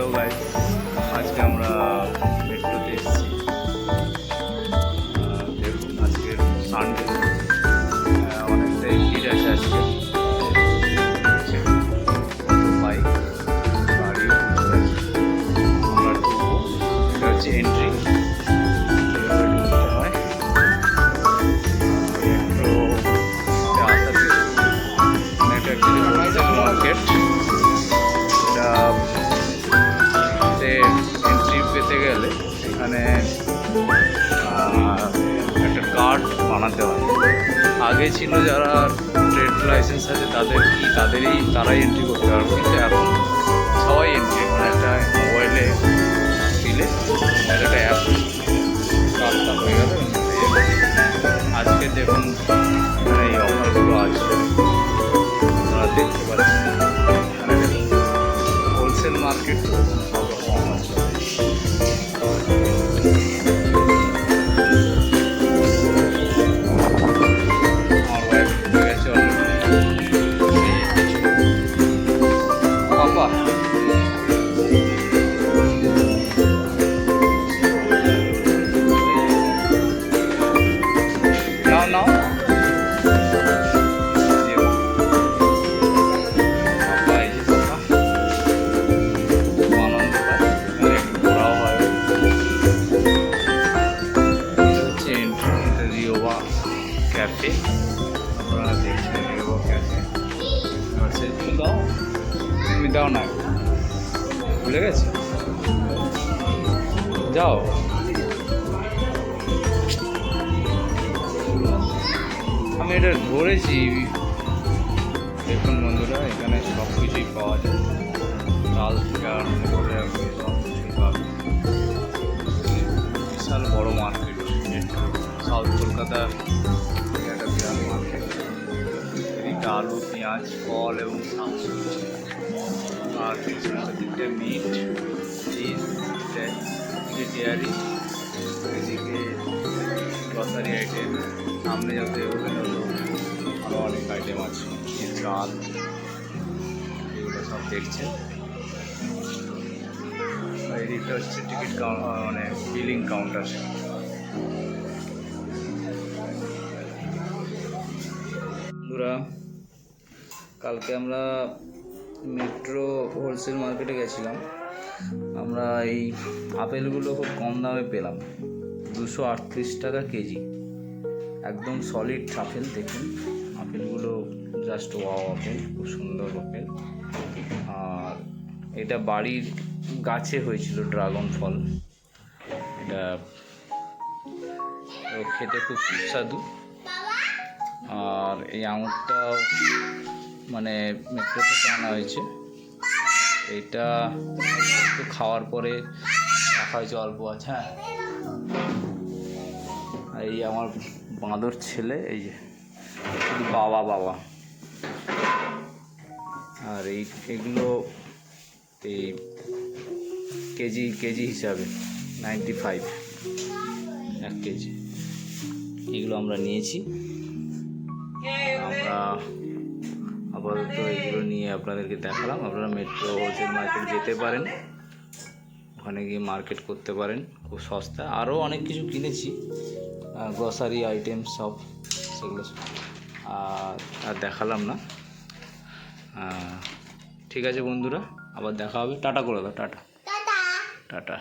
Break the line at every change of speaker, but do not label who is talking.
Hello guys, আজকে আমরা মেট্রোতে এসেছি। দেখুন আজকে সানডে, অনেকটাই ভিড় আছে আজকে। বাইক গাড়ি আমরা ঢুকবো, এটা হচ্ছে এন্ট্রি। মার্কেট এন্ট্রি পেতে গেলে এখানে একটা কার্ড বানাতে হয়। আগে ছিল যারা ট্রেড লাইসেন্স আছে তারাই এন্ট্রি করতে পারবে, কিন্তু এখন সবাই এন্ট্রি। মানে একটা মোবাইলে দিলে একটা অ্যাপ কার্ডটা হয়ে গেল। আজকে দেখুন এখানে এই অফারগুলো আছে, আপনারা দেখতে পাচ্ছেন। এখানে দেখুন হোলসেল মার্কেট, সব রকম অফার ক্যাফে। আপনারা দেখছেন রিওবা ক্যাফে। তুমি দাও, তুমি দাও না, ভুলে গেছে, যাও। আমি এটা ধরেছি। দেখুন বন্ধুরা, এখানে সব কিছুই পাওয়া যায়, ডাল থেকে আরম্ভ করে সব কিছুই পাবে। বিশাল বড় মার্কেট, সাউথ কলকাতার একটা বিরাট মার্কেট। এদিকটা আলু, পেঁয়াজ, ফল এবং শাকসবজি, আর পেছনের দিকটা মিট, চিজ, ডেয়ারি, এদিকে গ্রসারি আইটেম। সামনে যাতে এগোবেন আরও অনেক আইটেম আছে, চাল, এগুলো সব দেখছেন। এদিকটা হচ্ছে টিকিট মানে বিলিং কাউন্টার। বন্ধুরা, কালকে আমরা মেট্রো হোলসেল মার্কেটে গেছিলাম। আমরা এই আপেলগুলো খুব কম দামে পেলাম, 238 টাকা কেজি। একদম সলিড আপেল। দেখুন আপেলগুলো জাস্ট ওয়াও আপেল, খুব সুন্দর আপেল। আর এটা বাড়ির গাছে হয়েছিল ড্রাগন ফল। এটা খেতে খুব সুস্বাদু। আর এই আঙুরটাও মানে মেট্রো থেকে আনা হয়েছে। এটা একটু খাওয়ার পরে রাখা হয়েছে, অল্প আছে। হ্যাঁ, এই আমার বাঁদর ছেলে, এই যে শুধু বাবা বাবা। আর এগুলো এই কেজি হিসাবে 95, 1 কেজি। এগুলো আমরা নিয়েছি। আমরা আপাতত এগুলো নিয়ে আপনাদেরকে দেখালাম। আপনারা মেট্রো হোলসেল মার্কেট যেতে পারেন, ওখানে গিয়ে মার্কেট করতে পারেন, খুব সস্তা। আরও অনেক কিছু কিনেছি, গ্রসারি আইটেম সব, সেগুলো আর দেখালাম না। ঠিক আছে বন্ধুরা, আবার দেখা হবে। টাটা করে দাও, টাটা টাটা।